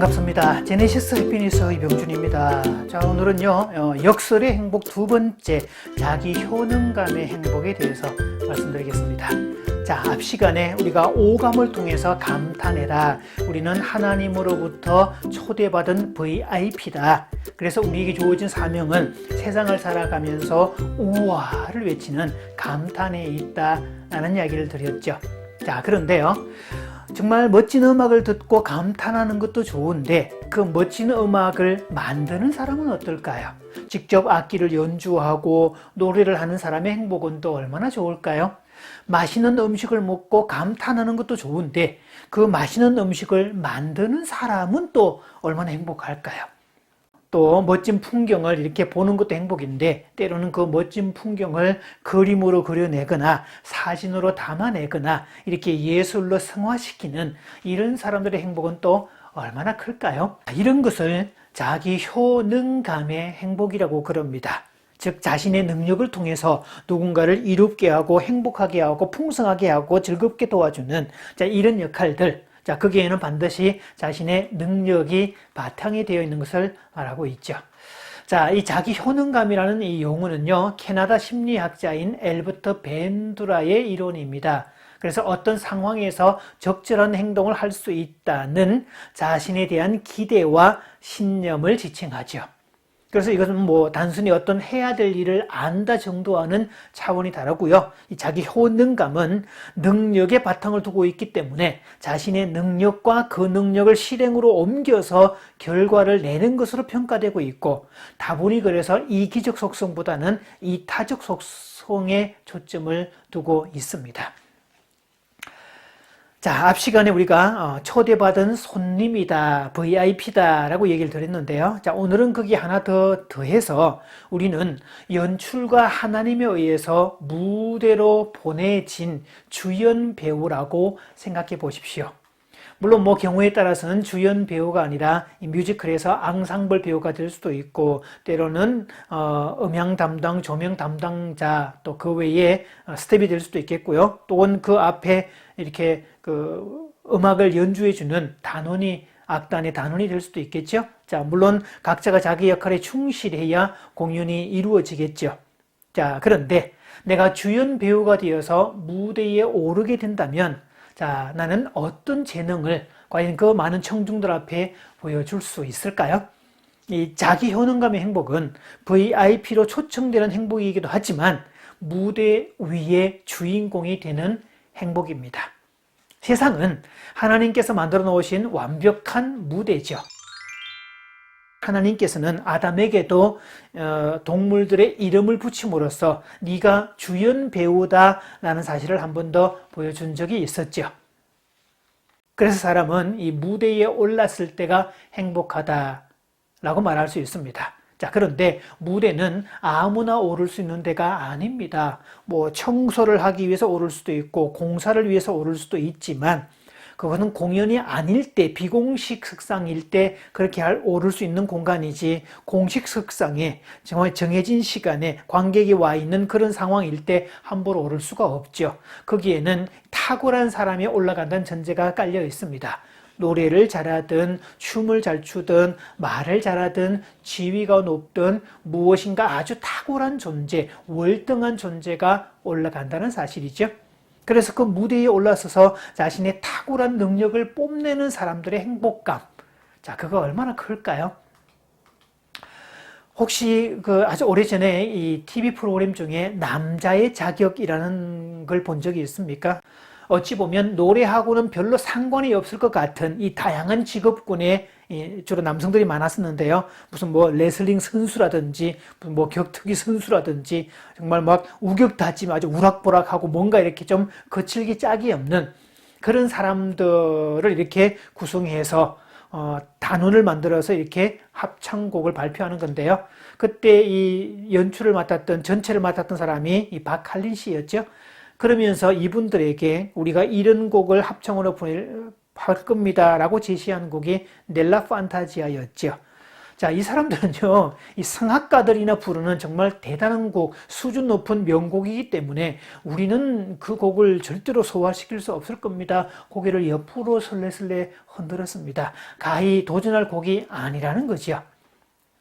반갑습니다. 제네시스 해피니스 이병준입니다. 자, 오늘은요, 역설의 행복 두 번째, 자기 효능감의 행복에 대해서 말씀드리겠습니다. 자, 앞 시간에 우리가 오감을 통해서 감탄해라. 우리는 하나님으로부터 초대받은 VIP다. 그래서 우리에게 주어진 사명은 세상을 살아가면서 우와를 외치는 감탄에 있다라는 이야기를 드렸죠. 자, 그런데요, 정말 멋진 음악을 듣고 감탄하는 것도 좋은데 그 멋진 음악을 만드는 사람은 어떨까요? 직접 악기를 연주하고 노래를 하는 사람의 행복은 또 얼마나 좋을까요? 맛있는 음식을 먹고 감탄하는 것도 좋은데 그 맛있는 음식을 만드는 사람은 또 얼마나 행복할까요? 또 멋진 풍경을 이렇게 보는 것도 행복인데 때로는 그 멋진 풍경을 그림으로 그려내거나 사진으로 담아내거나 이렇게 예술로 승화시키는 이런 사람들의 행복은 또 얼마나 클까요? 이런 것을 자기 효능감의 행복이라고 그럽니다. 즉 자신의 능력을 통해서 누군가를 이롭게 하고 행복하게 하고 풍성하게 하고 즐겁게 도와주는 이런 역할들, 거기에는 반드시 자신의 능력이 바탕이 되어 있는 것을 말하고 있죠. 자, 이 자기 효능감이라는 이 용어는요, 캐나다 심리학자인 엘버트 벤두라의 이론입니다. 그래서 어떤 상황에서 적절한 행동을 할 수 있다는 자신에 대한 기대와 신념을 지칭하죠. 그래서 이것은 뭐 단순히 어떤 해야 될 일을 안다 정도와는 차원이 다르고요. 이 자기 효능감은 능력에 바탕을 두고 있기 때문에 자신의 능력과 그 능력을 실행으로 옮겨서 결과를 내는 것으로 평가되고 있고 다분히 그래서 이기적 속성보다는 이타적 속성에 초점을 두고 있습니다. 자, 앞 시간에 우리가 초대받은 손님이다, VIP다 라고 얘기를 드렸는데요. 자, 오늘은 거기 하나 더해서 우리는 연출가 하나님에 의해서 무대로 보내진 주연 배우라고 생각해 보십시오. 물론 뭐 경우에 따라서는 주연 배우가 아니라 이 뮤지컬에서 앙상블 배우가 될 수도 있고 때로는 음향 담당, 조명 담당자 또 그 외에 스텝이 될 수도 있겠고요. 또는 그 앞에 이렇게 그 음악을 연주해주는 단원이 악단의 단원이 될 수도 있겠죠. 자, 물론 각자가 자기 역할에 충실해야 공연이 이루어지겠죠. 자, 그런데 내가 주연 배우가 되어서 무대에 오르게 된다면 자, 나는 어떤 재능을 과연 그 많은 청중들 앞에 보여줄 수 있을까요? 이 자기 효능감의 행복은 VIP로 초청되는 행복이기도 하지만 무대 위의 주인공이 되는 행복입니다. 세상은 하나님께서 만들어 놓으신 완벽한 무대죠. 하나님께서는 아담에게도 동물들의 이름을 붙임으로써 네가 주연 배우다라는 사실을 한 번 더 보여준 적이 있었죠. 그래서 사람은 이 무대에 올랐을 때가 행복하다라고 말할 수 있습니다. 자, 그런데 무대는 아무나 오를 수 있는 데가 아닙니다. 뭐 청소를 하기 위해서 오를 수도 있고 공사를 위해서 오를 수도 있지만 그것은 공연이 아닐 때, 비공식 석상일 때 그렇게 오를 수 있는 공간이지 공식 석상에 정말 정해진 시간에 관객이 와 있는 그런 상황일 때 함부로 오를 수가 없죠. 거기에는 탁월한 사람이 올라간다는 전제가 깔려 있습니다. 노래를 잘하든 춤을 잘 추든 말을 잘하든 지위가 높든 무엇인가 아주 탁월한 존재, 월등한 존재가 올라간다는 사실이죠. 그래서 그 무대에 올라서서 자신의 탁월한 능력을 뽐내는 사람들의 행복감. 자, 그거 얼마나 클까요? 혹시 아주 오래전에 이 TV 프로그램 중에 남자의 자격이라는 걸 본 적이 있습니까? 어찌 보면 노래하고는 별로 상관이 없을 것 같은 이 다양한 직업군에 주로 남성들이 많았었는데요. 무슨 뭐 레슬링 선수라든지 무슨 뭐 격투기 선수라든지 정말 막 우격다짐 아주 우락부락하고 뭔가 이렇게 좀 거칠기 짝이 없는 그런 사람들을 이렇게 구성해서 단원을 만들어서 이렇게 합창곡을 발표하는 건데요. 그때 이 연출을 맡았던 전체를 맡았던 사람이 이 박할린 씨였죠. 그러면서 이분들에게 우리가 이런 곡을 합창으로 할 겁니다 라고 제시한 곡이 넬라 판타지아였죠. 자, 이 사람들은요, 이 성악가들이나 부르는 정말 대단한 곡, 수준 높은 명곡이기 때문에 우리는 그 곡을 절대로 소화시킬 수 없을 겁니다. 고개를 옆으로 설레설레 흔들었습니다. 가히 도전할 곡이 아니라는 거죠.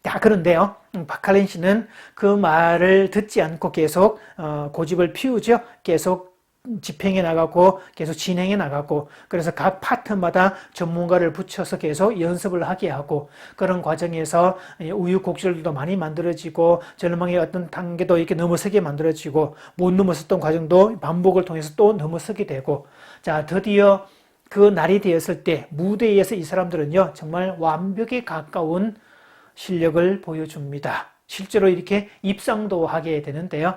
자, 그런데요, 박할린 씨는 그 말을 듣지 않고 계속 고집을 피우죠. 계속 집행해 나가고 계속 진행해 나가고, 그래서 각 파트마다 전문가를 붙여서 계속 연습을 하게 하고, 그런 과정에서 우유곡절도 많이 만들어지고 절망의 어떤 단계도 이렇게 넘어서게 만들어지고, 못 넘어섰던 과정도 반복을 통해서 또 넘어서게 되고, 자, 드디어 그 날이 되었을 때 무대에서 이 사람들은요 정말 완벽에 가까운 실력을 보여줍니다. 실제로 이렇게 입상도 하게 되는데요.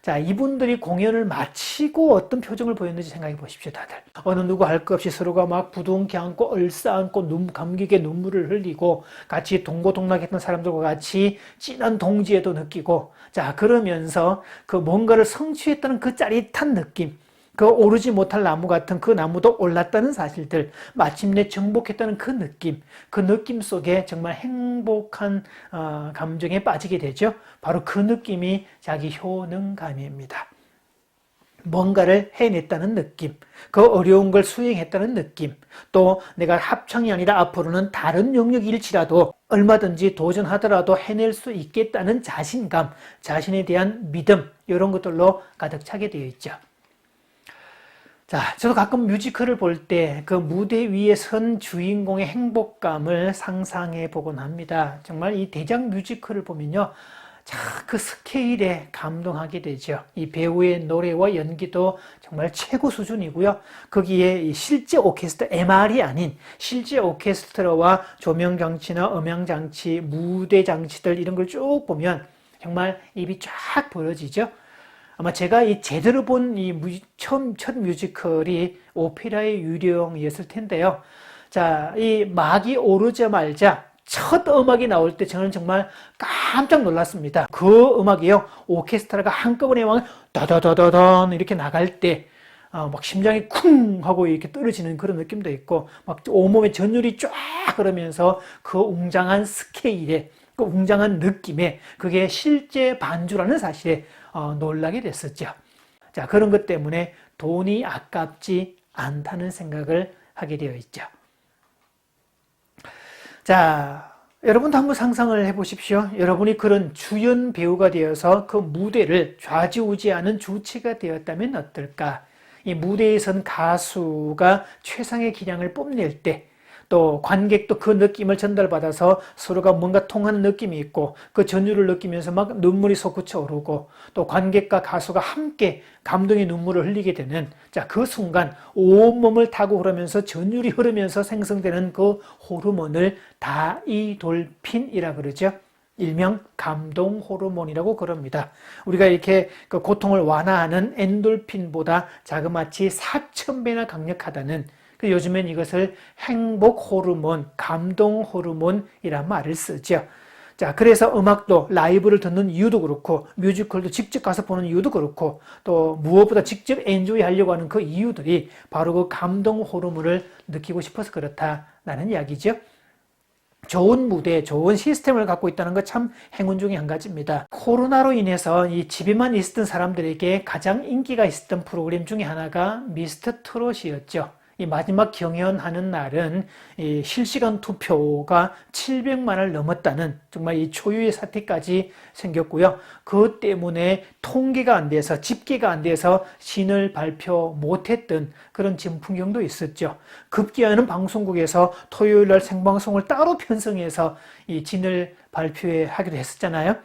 자, 이분들이 공연을 마치고 어떤 표정을 보였는지 생각해 보십시오, 다들. 어느 누구 할 것 없이 서로가 막 부둥켜 안고 얼싸안고 감격의 눈물을 흘리고, 같이 동고동락했던 사람들과 같이 진한 동지애도 느끼고, 자, 그러면서 그 뭔가를 성취했다는 그 짜릿한 느낌, 그 오르지 못할 나무 같은 그 나무도 올랐다는 사실들, 마침내 정복했다는 그 느낌 속에 정말 행복한 감정에 빠지게 되죠. 바로 그 느낌이 자기 효능감입니다. 뭔가를 해냈다는 느낌, 그 어려운 걸 수행했다는 느낌, 또 내가 합창이 아니라 앞으로는 다른 영역일지라도 얼마든지 도전하더라도 해낼 수 있겠다는 자신감, 자신에 대한 믿음, 이런 것들로 가득 차게 되어 있죠. 자, 저도 가끔 뮤지컬을 볼 때 그 무대 위에 선 주인공의 행복감을 상상해 보곤 합니다. 정말 이 대작 뮤지컬을 보면요, 자, 그 스케일에 감동하게 되죠. 이 배우의 노래와 연기도 정말 최고 수준이고요. 거기에 이 실제 오케스트라, MR이 아닌 실제 오케스트라와 조명 장치나 음향 장치, 무대 장치들 이런 걸 쭉 보면 정말 입이 쫙 벌어지죠. 아마 제가 이 제대로 본 이 첫 뮤지컬이 오페라의 유령이었을 텐데요. 자, 이 막이 오르자마자 첫 음악이 나올 때 저는 정말 깜짝 놀랐습니다. 그 음악이요, 오케스트라가 한꺼번에 막 다다다다단 이렇게 나갈 때 막 심장이 쿵 하고 이렇게 떨어지는 그런 느낌도 있고, 막 온몸에 전율이 쫙 흐르면서 그 웅장한 스케일에, 그 웅장한 느낌에, 그게 실제 반주라는 사실에 놀라게 됐었죠. 자, 그런 것 때문에 돈이 아깝지 않다는 생각을 하게 되어 있죠. 자, 여러분도 한번 상상을 해보십시오. 여러분이 그런 주연 배우가 되어서 그 무대를 좌지우지하는 주체가 되었다면 어떨까? 이 무대에 선 가수가 최상의 기량을 뽐낼 때, 또 관객도 그 느낌을 전달받아서 서로가 뭔가 통하는 느낌이 있고, 그 전율을 느끼면서 막 눈물이 솟구쳐 오르고, 또 관객과 가수가 함께 감동의 눈물을 흘리게 되는, 자, 그 순간 온몸을 타고 흐르면서 전율이 흐르면서 생성되는 그 호르몬을 다이돌핀이라 그러죠. 일명 감동 호르몬이라고 그럽니다. 우리가 이렇게 그 고통을 완화하는 엔돌핀보다 자그마치 4,000배나 강력하다는, 요즘엔 이것을 행복 호르몬, 감동 호르몬이란 말을 쓰죠. 자, 그래서 음악도 라이브를 듣는 이유도 그렇고, 뮤지컬도 직접 가서 보는 이유도 그렇고, 또 무엇보다 직접 엔조이 하려고 하는 그 이유들이 바로 그 감동 호르몬을 느끼고 싶어서 그렇다라는 이야기죠. 좋은 무대, 좋은 시스템을 갖고 있다는 것 참 행운 중에 한 가지입니다. 코로나로 인해서 이 집에만 있었던 사람들에게 가장 인기가 있었던 프로그램 중에 하나가 미스터 트롯이었죠. 이 마지막 경연하는 날은 이 실시간 투표가 700만을 넘었다는 정말 이 초유의 사태까지 생겼고요. 그것 때문에 통계가 안 돼서, 집계가 안 돼서 신을 발표 못했던 그런 지금 풍경도 있었죠. 급기야는 방송국에서 토요일 날 생방송을 따로 편성해서 이 진을 발표하기도 했었잖아요.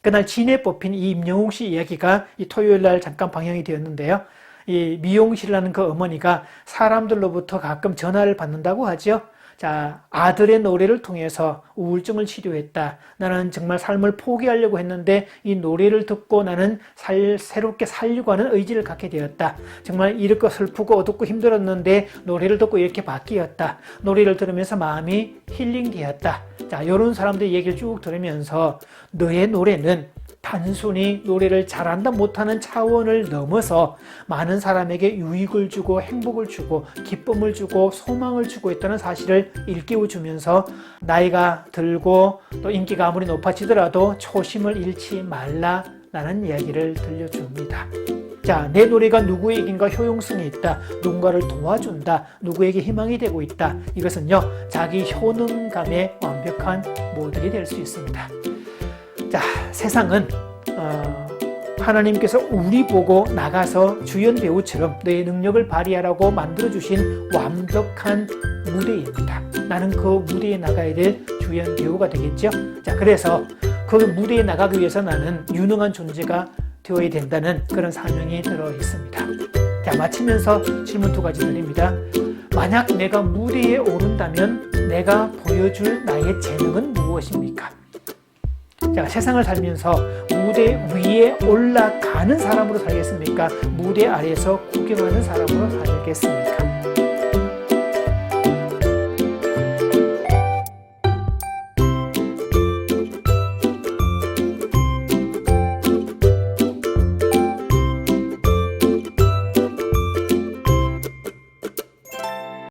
그날 진에 뽑힌 이 임영웅 씨 이야기가 이 토요일 날 잠깐 방영이 되었는데요. 이 미용실이라는 그 어머니가 사람들로부터 가끔 전화를 받는다고 하죠. 자, 아들의 노래를 통해서 우울증을 치료했다. 나는 정말 삶을 포기하려고 했는데 이 노래를 듣고 나는 새롭게 살려고 하는 의지를 갖게 되었다. 정말 이렇고 슬프고 어둡고 힘들었는데 노래를 듣고 이렇게 바뀌었다. 노래를 들으면서 마음이 힐링되었다. 자, 이런 사람들의 얘기를 쭉 들으면서 너의 노래는 단순히 노래를 잘한다 못하는 차원을 넘어서 많은 사람에게 유익을 주고 행복을 주고 기쁨을 주고 소망을 주고 있다는 사실을 일깨워주면서 나이가 들고 또 인기가 아무리 높아지더라도 초심을 잃지 말라라는 이야기를 들려줍니다. 자, 내 노래가 누구에겐가 효용성이 있다, 누군가를 도와준다, 누구에게 희망이 되고 있다. 이것은요, 자기 효능감의 완벽한 모델이 될 수 있습니다. 자, 세상은 하나님께서 우리 보고 나가서 주연 배우처럼 너의 능력을 발휘하라고 만들어주신 완벽한 무대입니다. 나는 그 무대에 나가야 될 주연 배우가 되겠죠. 자, 그래서 그 무대에 나가기 위해서 나는 유능한 존재가 되어야 된다는 그런 사명이 들어 있습니다. 자, 마치면서 질문 2가지 드립니다. 만약 내가 무대에 오른다면 내가 보여줄 나의 재능은 무엇입니까? 자, 세상을 살면서 무대 위에 올라가는 사람으로 살겠습니까? 무대 아래에서 구경하는 사람으로 살겠습니까?